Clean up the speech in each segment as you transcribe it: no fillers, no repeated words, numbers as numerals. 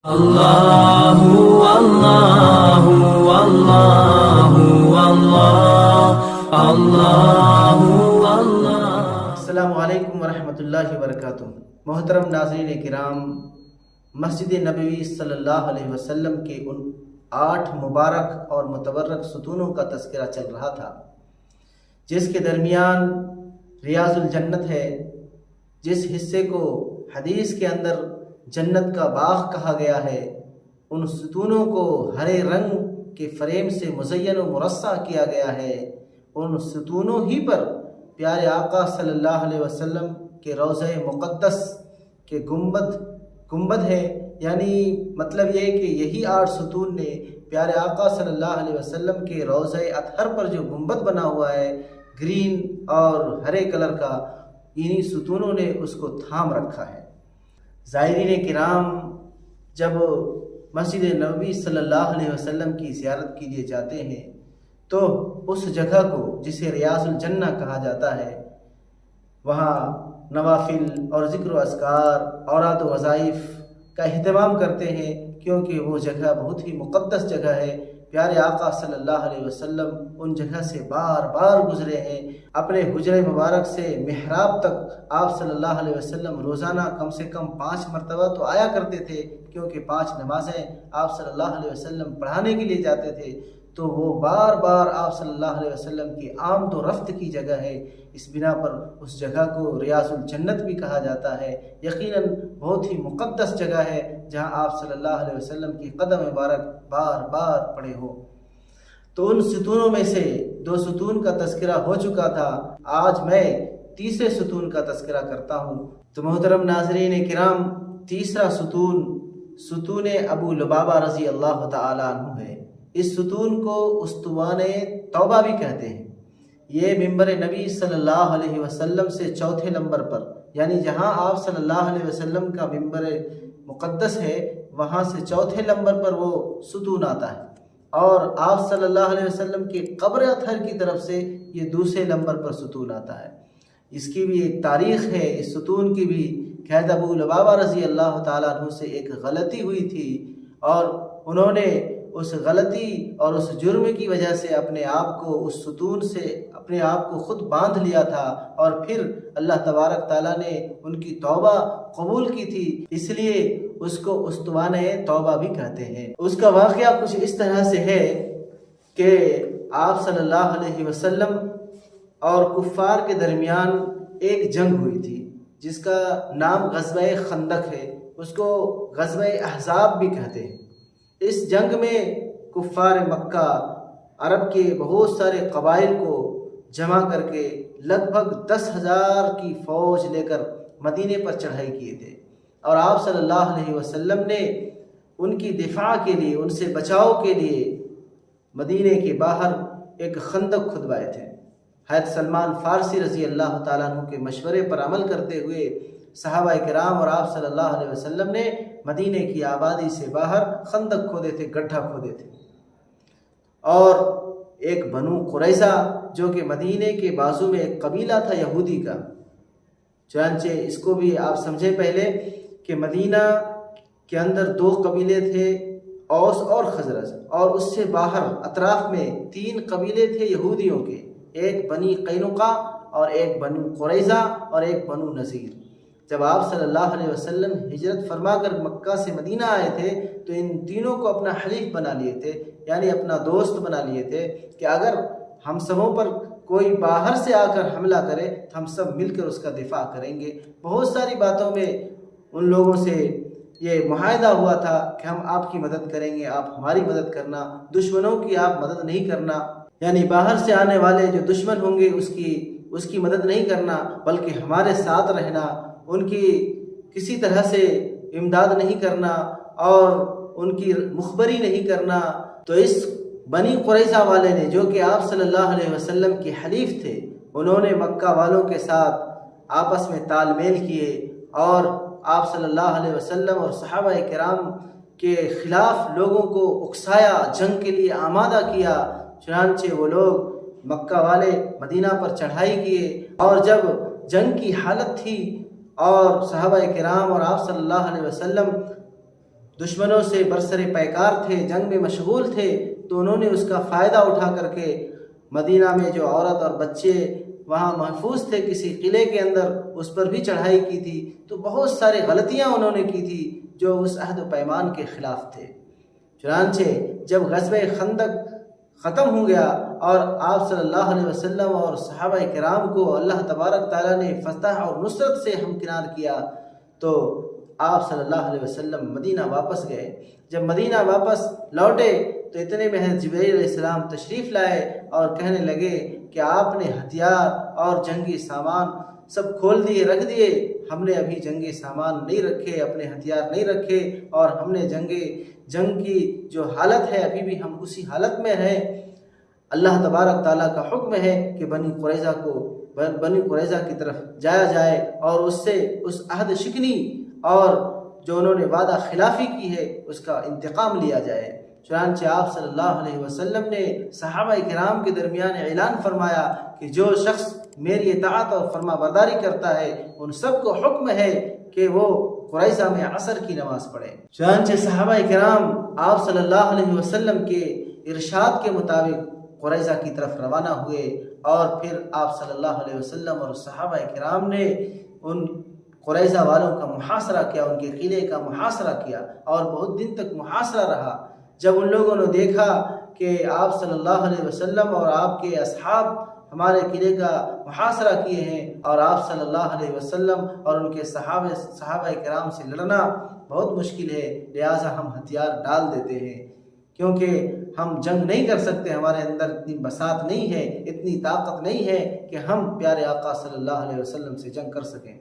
اللہ اللہ اللہ اللہ اللہ اللہ۔ السلام علیکم ورحمۃ اللہ وبرکاتہ۔ محترم ناظرین کرام، مسجد نبوی صلی اللہ علیہ وسلم کے ان 8 مبارک اور متبرک ستونوں کا تذکرہ چل رہا تھا جس کے درمیان ریاض الجنت ہے، جس حصے کو حدیث کے اندر جنت کا باغ کہا گیا ہے۔ ان ستونوں کو ہرے رنگ کے فریم سے مزین و مرصع کیا گیا ہے۔ ان ستونوں ہی پر پیارے آقا صلی اللہ علیہ وسلم کے روضہ مقدس کے گنبد ہے، یعنی مطلب یہ کہ یہی 8 ستون نے پیارے آقا صلی اللہ علیہ وسلم کے روضہ اطہر پر جو گنبد بنا ہوا ہے گرین اور ہرے کلر کا، انہی ستونوں نے اس کو تھام رکھا ہے۔ زائرین کرام، جب مسجد نبوی صلی اللہ علیہ وسلم کی زیارت کے لیے جاتے ہیں تو اس جگہ کو جسے ریاض الجنہ کہا جاتا ہے، وہاں نوافل اور ذکر و اذکار، اوراد و وظائف کا اہتمام کرتے ہیں، کیونکہ وہ جگہ بہت ہی مقدس جگہ ہے۔ پیارے آقا صلی اللہ علیہ وسلم ان جگہ سے بار بار گزرے ہیں۔ اپنے حجرہ مبارک سے محراب تک آپ صلی اللہ علیہ وسلم روزانہ کم سے کم 5 مرتبہ تو آیا کرتے تھے، کیونکہ 5 نمازیں آپ صلی اللہ علیہ وسلم پڑھانے کے لیے جاتے تھے، تو وہ بار بار آپ صلی اللہ علیہ وسلم کی آمد و رفت کی جگہ ہے۔ اس بنا پر اس جگہ کو ریاض الجنت بھی کہا جاتا ہے۔ یقیناً بہت ہی مقدس جگہ ہے جہاں آپ صلی اللہ علیہ وسلم کی قدم مبارک بار بار پڑے ہو۔ تو ان ستونوں میں سے 2 ستون کا تذکرہ ہو چکا تھا، آج میں تیسرے ستون کا تذکرہ کرتا ہوں۔ تو محترم ناظرین کرام، تیسرا ستون ابو لبابہ رضی اللہ تعالی عنہ ہے۔ اس ستون کو استوان توبہ بھی کہتے ہیں۔ یہ منبر نبی صلی اللہ علیہ وسلم سے 4تھے نمبر پر، یعنی جہاں آپ صلی اللہ علیہ وسلم کا منبر مقدس ہے وہاں سے 4تھے نمبر پر وہ ستون آتا ہے، اور آپ صلی اللہ علیہ وسلم کی قبر اطہر کی طرف سے یہ دوسرے نمبر پر ستون آتا ہے۔ اس کی بھی ایک تاریخ ہے، اس ستون کی بھی کہ ابو لبابہ رضی اللہ تعالیٰ عنہ سے ایک غلطی ہوئی تھی، اور انہوں نے اس غلطی اور اس جرم کی وجہ سے اپنے آپ کو اس ستون سے اپنے آپ کو خود باندھ لیا تھا، اور پھر اللہ تبارک تعالیٰ نے ان کی توبہ قبول کی تھی، اس لیے اس کو استوان توبہ بھی کہتے ہیں۔ اس کا واقعہ کچھ اس طرح سے ہے کہ آپ صلی اللہ علیہ وسلم اور کفار کے درمیان ایک جنگ ہوئی تھی جس کا نام غزوہ خندق ہے، اس کو غزوہ احزاب بھی کہتے ہیں۔ اس جنگ میں کفار مکہ عرب کے بہت سارے قبائل کو جمع کر کے لگ بھگ 10,000 کی فوج لے کر مدینے پر چڑھائی کیے تھے، اور آپ صلی اللہ علیہ وسلم نے ان کی دفاع کے لیے، ان سے بچاؤ کے لیے مدینے کے باہر ایک خندق کھدوائے تھے۔ حضرت سلمان فارسی رضی اللہ تعالیٰ عنہ کے مشورے پر عمل کرتے ہوئے صحابہ کرام اور آپ صلی اللہ علیہ وسلم نے مدینے کی آبادی سے باہر خندق کھودے تھے، گڈھا کھودے تھے، اور ایک بنو قریظہ جو کہ مدینے کے بازو میں ایک قبیلہ تھا یہودی کا، چنانچہ اس کو بھی آپ سمجھے پہلے کہ مدینہ کے اندر 2 قبیلے تھے، اوس اور خزرج، اور اس سے باہر اطراف میں 3 قبیلے تھے یہودیوں کے، ایک بنی قینقاع اور ایک بنو قریظہ اور ایک بنو نذیر۔ جب آپ صلی اللہ علیہ وسلم ہجرت فرما کر مکہ سے مدینہ آئے تھے تو ان تینوں کو اپنا حلیف بنا لیے تھے، یعنی اپنا دوست بنا لیے تھے کہ اگر ہم سبوں پر کوئی باہر سے آ کر حملہ کرے تو ہم سب مل کر اس کا دفاع کریں گے۔ بہت ساری باتوں میں ان لوگوں سے یہ معاہدہ ہوا تھا کہ ہم آپ کی مدد کریں گے، آپ ہماری مدد کرنا، دشمنوں کی آپ مدد نہیں کرنا، یعنی باہر سے آنے والے جو دشمن ہوں گے اس کی مدد نہیں کرنا، بلکہ ہمارے ساتھ رہنا، ان کی کسی طرح سے امداد نہیں کرنا اور ان کی مخبری نہیں کرنا۔ تو اس بنی قریظہ والے نے، جو کہ آپ صلی اللہ علیہ وسلم کے حلیف تھے، انہوں نے مکہ والوں کے ساتھ آپس میں تال میل کیے اور آپ صلی اللہ علیہ وسلم اور صحابہ کرام کے خلاف لوگوں کو اکسایا، جنگ کے لیے آمادہ کیا۔ چنانچہ وہ لوگ مکہ والے مدینہ پر چڑھائی کیے، اور جب جنگ کی حالت تھی اور صحابہ کرام اور آپ صلی اللہ علیہ وسلم दुश्मनों से बरसरे पैकार थे, जंग में मशगूल थे, तो उन्होंने उसका फ़ायदा उठा करके मदीना में जो औरत और बच्चे वहाँ महफूज थे किसी किले के अंदर, उस पर भी चढ़ाई की थी। तो बहुत सारी गलतियाँ उन्होंने की थी जो उस अहद व पैमान के ख़िलाफ़ थे। चुनांचे जब ग़ज़वे खंदक ख़त्म हो गया और आप सल्लल्लाहु अलैहि वसल्लम और सहाबा किराम को अल्लाह तबारक ताला ने फतह और नुसरत से हमकिनार किया, तो आप सल्लल्लाहु अलैहि वसल्लम मदीना वापस गए। जब मदीना वापस लौटे तो इतने में हज़रत जिब्रील अलैहिस्सलाम तशरीफ़ लाए और कहने लगे कि आपने हथियार और जंगी सामान सब खोल दिए, रख दिए। हमने अभी जंगी सामान नहीं रखे, अपने हथियार नहीं रखे, और हमने जंग की जो हालत है अभी भी हम उसी हालत में हैं। अल्लाह तबारक ताला का हुक्म है कि बनी कुरैज़ा की तरफ जाया जाए और उससे उस अहद शिकनी और जो उन्होंने वादा खिलाफी की है उसका इंतकाम लिया जाए। चुनांचे आप सल्लल्लाहु अलैहि वसल्लम ने सहाबा किराम के दरमियान ऐलान फरमाया कि जो शख्स मेरी इताअत और फरमा बरदारी करता है उन सबको हुक्म है कि वो कुरैज़ा में असर की नमाज पढ़े। चुनांचे सहाबा किराम आप सल्लल्लाहु अलैहि वसल्लम के इरशाद के मुताबिक कुरैज़ा की तरफ रवाना हुए और फिर आप सल्लल्लाहु अलैहि वसल्लम और सहाबा किराम ने उन कुरैज़ा वालों का मुहासरा किया, उनके किले का मुहासरा किया और बहुत दिन तक मुहासरा रहा। जब उन लोगों ने देखा कि आप सल्लल्लाहु अलैहि वसल्लम और आपके असहाब हमारे किले का मुहासरा किए हैं और आप सल्लल्लाहु अलैहि वसल्लम और उनके सहाबा किराम से लड़ना बहुत मुश्किल है, लिहाजा हम हथियार डाल देते हैं, क्योंकि हम जंग नहीं कर सकते, हमारे अंदर इतनी बसात नहीं है, इतनी ताकत नहीं है कि हम प्यारे आका सल्लल्लाहु अलैहि वसल्लम से जंग कर सकें।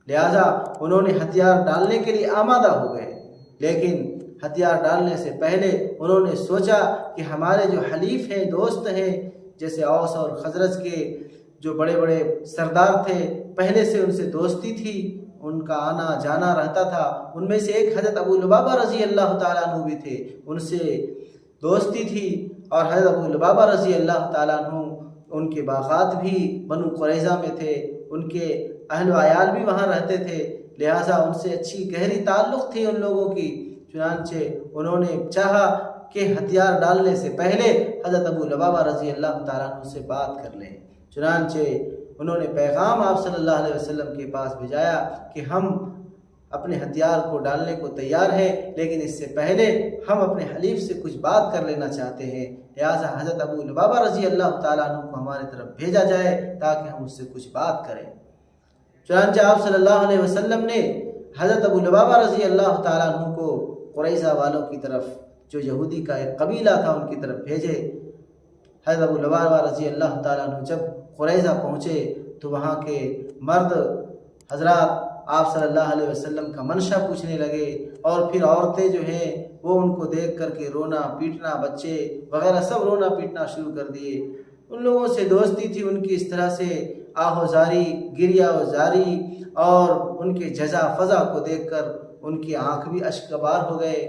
लिहाजा उन्होंने हथियार डालने के लिए आमादा हो गए, लेकिन हथियार डालने से पहले उन्होंने सोचा कि हमारे जो हलीफ हैं, दोस्त हैं, जैसे औस और खजरज के जो बड़े बड़े सरदार थे, पहले से उनसे दोस्ती थी, उनका आना जाना रहता था। उनमें से एक हज़रत अबू लुबाबा रज़ी अल्लाह ताला अन्हु भी थे, उनसे दोस्ती थी। और हज़रत अबू लुबाबा रज़ी अल्लाह ताला अन्हु उनके बाग़ात भी बनु कुरैज़ा में थे, उनके अहल व अयाल भी वहाँ रहते थे, लिहाजा उनसे अच्छी गहरी ताल्लुक़ थी उन लोगों की। चुनांचे उन्होंने चाहा कि हथियार डालने से पहले हज़रत अबू लुबाबा रज़ी अल्लाह ताला अन्हु से बात कर लें। चुनांचे उन्होंने पैगाम आप सल्लल्लाहु अलैहि वसल्लम के पास भिजाया कि हम अपने हथियार को डालने को तैयार हैं, लेकिन इससे पहले हम अपने हलीफ से कुछ बात कर लेना चाहते हैं, लिहाजा हज़रत अबू लुबाबा रज़ी अल्लाह ताला अन्हु को हमारी तरफ भेजा जाए ताकि हम उससे कुछ बात करें। चुनांचे आप सल्लल्लाहु अलैहि वसल्लम ने हज़रत अबू लुबाबा रज़ी अल्लाह ताला अन्हु को कुरैज़ा वालों की तरफ, जो यहूदी का एक कबीला था, उनकी तरफ भेजे। हज़रत अबू लुबाबा रज़ी अल्लाह ताला अन्हु जब कुरैज़ा पहुँचे तो वहाँ के मर्द हज़रात आप सल्लल्लाहु अलैहि वसल्लम का मंशा पूछने लगे, और फिर औरतें जो हैं वो उनको देख करके रोना पीटना, बच्चे वगैरह सब रोना पीटना शुरू कर दिए। उन लोगों से दोस्ती थी उनकी, इस तरह से आहोजारी गिरियाजारी और उनके जजा फजा को देखकर उनकी आँख भी अश्कबार हो गए।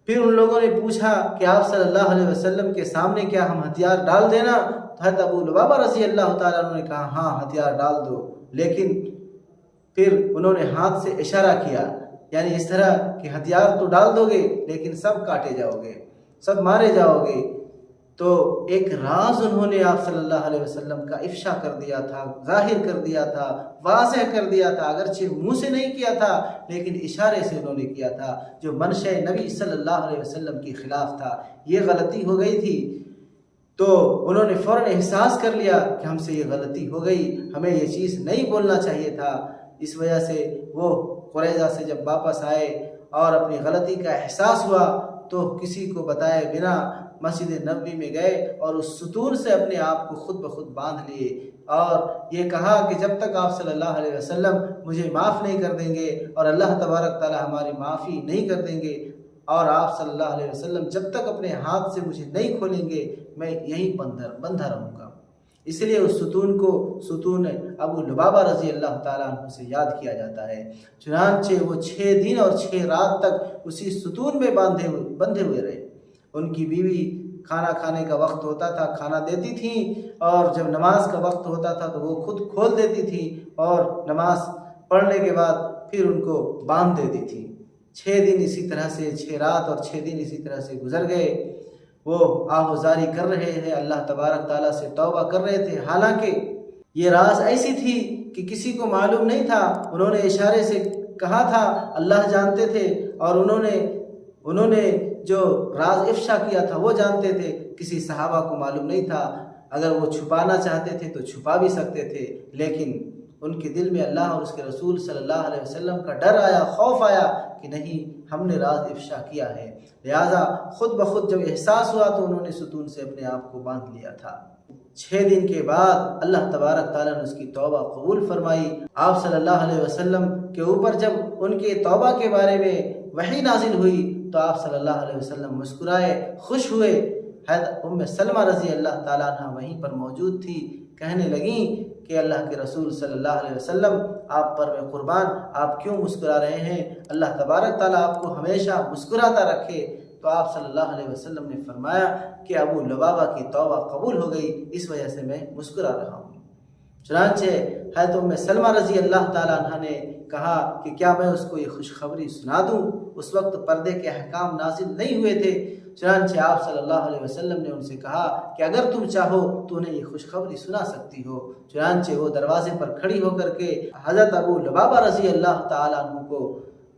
फिर उन लोगों ने पूछा कि आप सल्लल्लाहु अलैहि वसल्लम के सामने क्या हम हथियार डाल देना? तो हज़रत अबू लुबाबा रज़ी अल्लाह ताला अन्हु ने कहा हाँ हथियार डाल दो, लेकिन फिर उन्होंने हाथ से इशारा किया, यानी इस तरह कि हथियार तो डाल दोगे लेकिन सब काटे जाओगे, सब मारे जाओगे। तो एक राज उन्होंने आप सल्लल्लाहु अलैहि वसल्लम का इफ्शा कर दिया था, जाहिर कर दिया था, वाज़ेह कर दिया था। अगरचे मुंह से नहीं किया था लेकिन इशारे से उन्होंने किया था, जो मनशे नबी सल्लल्लाहु अलैहि वसल्लम के खिलाफ था। ये गलती हो गई थी, तो उन्होंने फ़ौरन एहसास कर लिया कि हमसे ये गलती हो गई, हमें ये चीज़ नहीं बोलना चाहिए था। इस वजह से वो कुरैज़ा से जब वापस आए और अपनी गलती का एहसास हुआ तो किसी को बताए बिना मस्जिद नबवी में गए और उस सुतून से अपने आप को खुद ब खुद बांध लिए और ये कहा कि जब तक आप सल्लल्लाहु अलैहि वसल्लम मुझे माफ़ नहीं कर देंगे और अल्लाह तबारक ताला हमारी माफ़ी नहीं कर देंगे और आप सल्लल्लाहु अलैहि वसल्लम जब तक अपने हाथ से मुझे नहीं खोलेंगे, मैं यहीं बंधा रहूँगा। इसलिए उस सुतून को सुतून अबू लुबाबा रज़ी अल्लाह ताला अन्हु से याद किया जाता है। चुनांचे वो 6 दिन और 6 रात तक उसी सुतून में बंधे हुए रहे। उनकी बीवी खाना खाने का वक्त होता था खाना देती थी, और जब नमाज का वक्त होता था तो वो खुद खोल देती थी और नमाज पढ़ने के बाद फिर उनको बांध देती थी। 6 दिन इसी तरह से 6 रात और 6 दिन इसी तरह से गुजर गए। वो आहोजारी कर रहे हैं, अल्लाह तबारक ताला से तौबा कर रहे थे। हालांकि ये राज ऐसी थी कि किसी को मालूम नहीं था। उन्होंने इशारे से कहा था, अल्लाह जानते थे, और उन्होंने जो राज इफ्शा किया था वो जानते थे। किसी सहाबा को मालूम नहीं था। अगर वो छुपाना चाहते थे तो छुपा भी सकते थे, लेकिन उनके दिल में अल्लाह और उसके रसूल सल्लल्लाहु अलैहि वसल्लम का डर आया, खौफ आया कि नहीं, हमने राज इफ्शा किया है। लिहाजा खुद बखुद जब एहसास हुआ तो उन्होंने सुतून से अपने आप को बांध लिया था। 6 दिन के बाद अल्लाह तबारक ताला ने उसकी तौबा कबूल फरमाई। आप सल्लल्लाहु अलैहि वसल्लम के ऊपर जब उनके तौबा के बारे में वही नाजिल हुई तो आप सल्लल्लाहु अलैहि वसल्लम मुस्कुराए, खुश हुए। उम्मे सलमा रज़ी अल्लाह ताला अन्हा वहीं पर मौजूद थी। कहने लगी कि अल्लाह के रसूल सल्लल्लाहु अलैहि वसल्लम, आप पर मैं कुर्बान, आप क्यों मुस्कुरा रहे हैं? अल्लाह तबारक ताला आपको हमेशा मुस्कुराता रखे। तो आप सल्लल्लाहु अलैहि वसल्लम ने फरमाया कि अबू लबाबा की तौबा कबूल हो गई, इस वजह से मैं मुस्कुरा रहा हूँ। चुनांचे हज़रत उम्मे सलमा रज़ी अल्लाह ताला अन्हा ने कहा कि क्या मैं उसको ये खुशखबरी सुना दूँ? उस वक्त पर्दे के अहकाम नाजिल नहीं हुए थे। चुनांचे आप सल्लल्लाहु अलैहि वसल्लम ने उनसे कहा कि अगर तुम चाहो तो उन्हें ये खुशखबरी सुना सकती हो। चुनांचे वो दरवाजे पर खड़ी होकर के हज़रत अबू लबाबा रज़ी अल्लाह ताला अन्हु को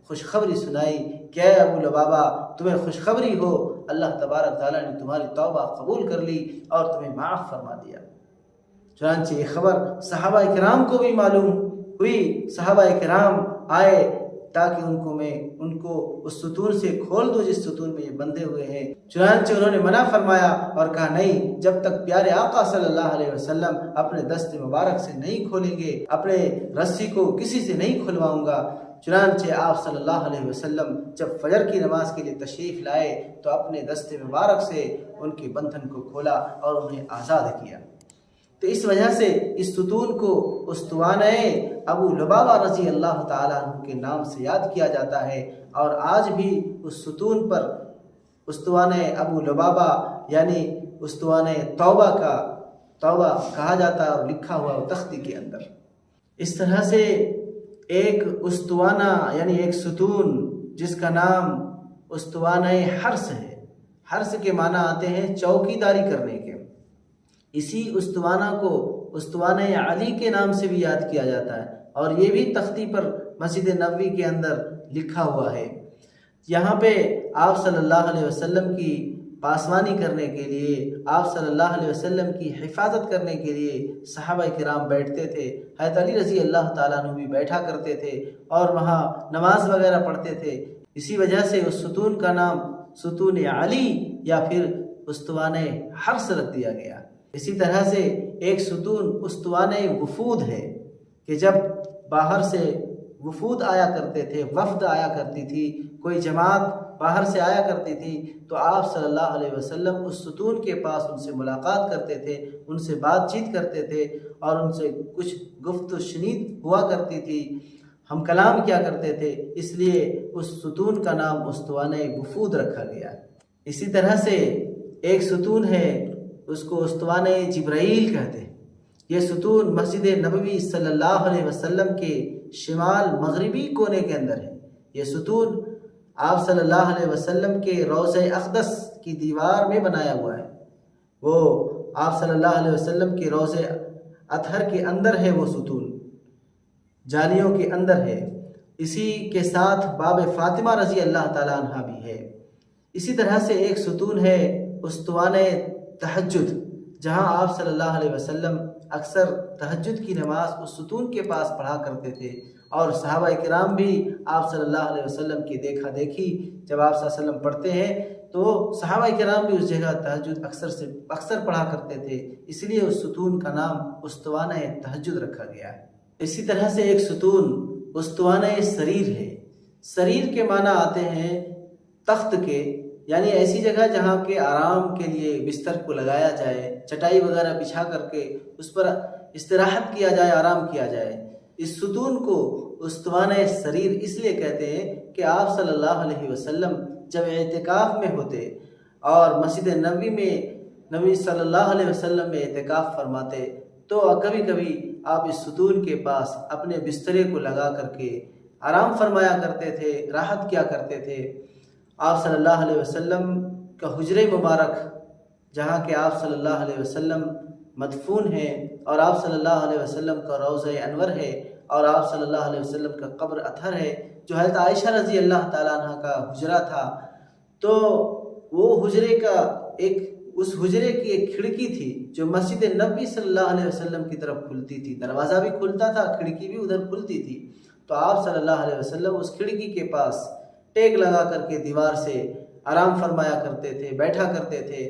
खुशखबरी सुनाई। क्या अबू लबाबा, तुम्हें खुशखबरी हो, अल्लाह तबारक ताला ने तुम्हारी तौबा कबूल कर ली और तुम्हें माफ़ फरमा दिया। चुनांचे ये खबर सहाबा किराम को भी मालूम हुई। सहाबा किराम आए ताकि उनको उस सुतून से खोल दो जिस सुतून में ये बंधे हुए हैं। चुनांचे उन्होंने मना फरमाया और कहा, नहीं, जब तक प्यारे आका सल्लल्लाहु अलैहि वसल्लम अपने दस्ते मुबारक से नहीं खोलेंगे, अपने रस्सी को किसी से नहीं खुलवाऊंगा। चुनांचे आप सल्लल्लाहु अलैहि वसल्लम जब फजर की नमाज के लिए तशरीफ़ लाए तो अपने दस्ते मुबारक से उनके बंधन को खोला और उन्हें आज़ाद किया। तो इस वजह से इस सुतून को उस्तवाने अबू लबाबा रज़ी अल्लाह ताला अन्हु के नाम से याद किया जाता है। और आज भी उस सुतून पर उस्तवाने अबू लबाबा यानी उस्तवाने तौबा कहा जाता है और लिखा हुआ तख्ती के अंदर। इस तरह से एक उस्तवाना यानी एक सुतून जिसका नाम उस्तवाने हर्स है। हर्स के माना आते हैं चौकीदारी करने के। इसी उस्तवाना को उस्तवाने अली के नाम से भी याद किया जाता है और ये भी तख्ती पर मस्जिद नबवी के अंदर लिखा हुआ है। यहाँ पे आप सल्लल्लाहु अलैहि वसल्लम की पासवानी करने के लिए, आप सल्लल्लाहु अलैहि वसल्लम की हिफाजत करने के लिए सहाबा किराम बैठते थे। हज़रत अली रज़ी अल्लाह ताला अन्हु भी बैठा करते थे और वहाँ नमाज वगैरह पढ़ते थे। इसी वजह से उस सुतून का नाम सुतून अली या फिर उस्तवाने हर्स रख दिया गया। इसी तरह से एक सुतून उस्तवाने वफूद है कि जब बाहर से वफूद आया करते थे, वफ्द आया करती थी, कोई जमात बाहर से आया करती थी तो आप सल्लल्लाहु अलैहि वसल्लम उस सुतून के पास उनसे मुलाकात करते थे, उनसे बातचीत करते थे और उनसे कुछ गुफ्त शनीद हुआ करती थी, हम कलाम किया करते थे। इसलिए उस सुतून का नाम उस्तवाने वफूद रखा गया। इसी तरह से एक सुतून है, उसको उस्तवाने जिब्राइल कहते हैं। ये सुतून मस्जिद नबवी सल्लल्लाहु अलैहि वसल्लम के शिमाल मगरिबी कोने के अंदर है। ये सुतून आप सल्लल्लाहु अलैहि वसल्लम के रोज़े अक़दस की दीवार में बनाया हुआ है। वो आप सल्लल्लाहु अलैहि वसल्लम के रोज़े अतहर के अंदर है, वो सुतून जालियों के अंदर है। इसी के साथ बाब फातिमा रज़ी अल्लाह ताला अन्हा भी है। इसी तरह से एक सुतून है उस्तवाने तहज्जुद, जहाँ आप सल्लल्लाहु अलैहि वसल्लम अक्सर तहज्जुद की नमाज उस सुतून के पास पढ़ा करते थे और सहाबा किराम भी आप सल्लल्लाहु अलैहि वसल्लम की देखा देखी जब आप सल्लल्लाहु अलैहि वसल्लम पढ़ते हैं तो सहाबा किराम भी उस जगह तहज्जुद अक्सर पढ़ा करते थे। इसलिए उस सुतून का नाम उस्तवाने तहज्जुद रखा गया है। इसी तरह से एक सुतून उस्तवाने सरीर है। सरीर के माना आते हैं तख्त के, यानी ऐसी जगह जहाँ के आराम के लिए बिस्तर को लगाया जाए, चटाई वगैरह बिछा करके उस पर इस्तिराहत किया जाए, आराम किया जाए। इस सुतून को उस्तवाने सरीर इसलिए कहते हैं कि आप सल्लल्लाहु अलैहि वसल्लम जब एतिकाफ में होते और मस्जिद नबवी में नबी सल्लल्लाहु अलैहि वसल्लम में एतिकाफ फरमाते तो कभी कभी आप इस सुतून के पास अपने बिस्तरे को लगा करके آرام فرمایا کرتے تھے، راحت کیا کرتے تھے۔ آپ صلی اللہ علیہ وسلم کا حجرہ مبارک جہاں کہ آپ صلی اللہ علیہ وسلم مدفون ہیں، اور آپ صلی اللہ علیہ وسلم کا روضہ انور ہے، اور آپ صلی اللہ علیہ وسلم کا قبر اطہر ہے، جو حضرت عائشہ رضی اللہ تعالیٰ عنہ کا حجرہ تھا۔ تو وہ حجرے کا اس حجرے کی ایک کھڑکی تھی جو مسجد نبوی صلی اللہ علیہ وسلم کی طرف کھلتی تھی، دروازہ بھی کھلتا تھا، کھڑکی بھی ادھر کھلتی تھی۔ تو آپ صلی اللہ علیہ وسلم اس کھڑکی کے پاس ٹیک لگا کر کے دیوار سے آرام فرمایا کرتے تھے، بیٹھا کرتے تھے۔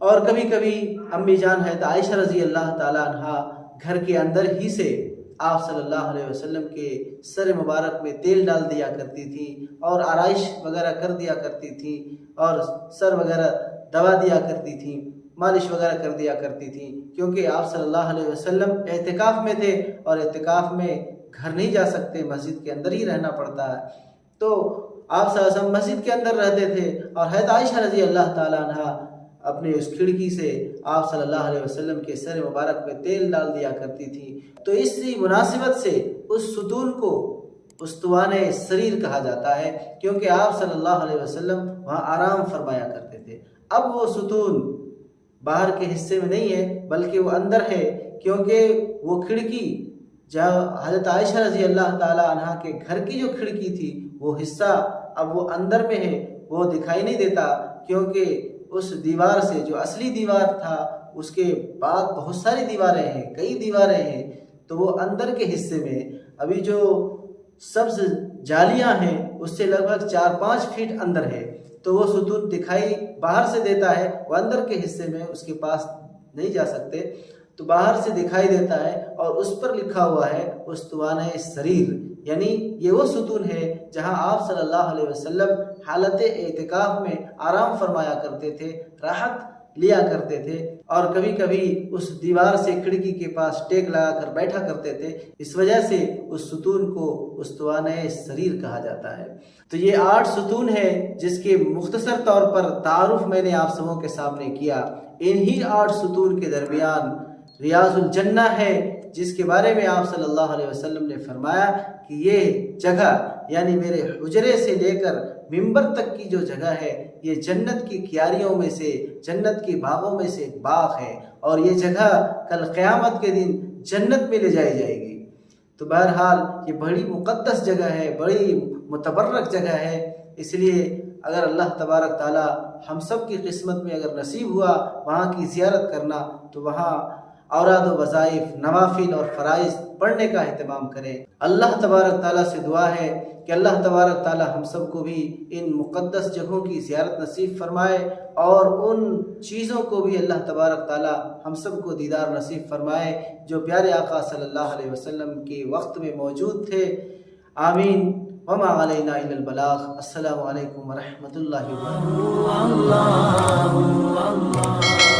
اور کبھی کبھی امی جان حضرت عائشہ رضی اللہ تعالیٰ عنہ گھر کے اندر ہی سے آپ صلی اللہ علیہ وسلم کے سر مبارک میں تیل ڈال دیا کرتی تھی، اور آرائش وغیرہ کر دیا کرتی تھی، اور سر وغیرہ دبا دیا کرتی تھی، مالش وغیرہ کر دیا کرتی تھی، کیونکہ آپ صلی اللہ علیہ وسلم اعتکاف میں تھے، اور اعتکاف میں گھر نہیں جا سکتے، مسجد کے اندر ہی رہنا پڑتا ہے۔ تو آپ صلی اللہ علیہ وسلم مسجد کے اندر رہتے تھے، اور حضرت عائشہ رضی اللہ تعالیٰ عنہ اپنے اس کھڑکی سے آپ صلی اللہ علیہ وسلم کے سر مبارک میں تیل ڈال دیا کرتی تھی۔ تو اسی مناسبت سے اس ستون کو استوانِ سریر کہا جاتا ہے، کیونکہ آپ صلی اللہ علیہ وسلم وہاں آرام فرمایا کرتے تھے۔ اب وہ ستون باہر کے حصے میں نہیں ہے، بلکہ وہ اندر ہے، کیونکہ وہ کھڑکی جہاں حضرت عائشہ رضی اللہ تعالیٰ عنہ کے گھر کی جو کھڑکی تھی، وہ حصہ اب وہ اندر میں ہے، وہ دکھائی نہیں دیتا، کیونکہ اس دیوار سے جو اصلی دیوار تھا اس کے بعد بہت ساری دیواریں ہیں، کئی دیواریں ہیں، تو وہ اندر کے حصے میں ابھی جو سبز جالیاں ہیں اس سے لگ بھگ 4-5 فٹ اندر ہے، تو وہ ستون دکھائی باہر سے دیتا ہے، وہ اندر کے حصے میں اس کے پاس نہیں جا سکتے، تو باہر سے دکھائی دیتا ہے، اور اس پر لکھا ہوا ہے استوانِ سریر، یعنی یہ وہ ستون ہے جہاں آپ صلی اللہ علیہ وسلم حالت اعتکاف میں آرام فرمایا کرتے تھے، راحت لیا کرتے تھے، اور کبھی کبھی اس دیوار سے کھڑکی کے پاس ٹیک لگا کر بیٹھا کرتے تھے۔ اس وجہ سے اس ستون کو استوانِ سریر کہا جاتا ہے۔ تو یہ 8 ستون ہے جس کے مختصر طور پر تعارف میں نے آپ سبوں کے سامنے کیا۔ انہی 8 ستون کے درمیان ریاض الجنہ ہے، جس کے بارے میں آپ صلی اللہ علیہ وسلم نے فرمایا کہ یہ جگہ یعنی میرے حجرے سے لے کر منبر تک کی جو جگہ ہے، یہ جنت کی کیاریوں میں سے، جنت کے باغوں میں سے ایک باغ ہے، اور یہ جگہ کل قیامت کے دن جنت میں لے جائی جائے گی۔ تو بہرحال یہ بڑی مقدس جگہ ہے، بڑی متبرک جگہ ہے، اس لیے اگر اللہ تبارک تعالی ہم سب کی قسمت میں اگر نصیب ہوا وہاں کی زیارت کرنا، تو وہاں اوراد و وظائف، نوافل اور فرائض پڑھنے کا اہتمام کریں۔ اللہ تبارک تعالیٰ سے دعا ہے کہ اللہ تبارک تعالیٰ ہم سب کو بھی ان مقدس جگہوں کی زیارت نصیب فرمائے، اور ان چیزوں کو بھی اللہ تبارک تعالیٰ ہم سب کو دیدار نصیب فرمائے جو پیارے آقا صلی اللہ علیہ وسلم کے وقت میں موجود تھے۔ آمین۔ وما علینا الا البلاغ۔ السلام علیکم ورحمۃ اللہ وبرکاتہ۔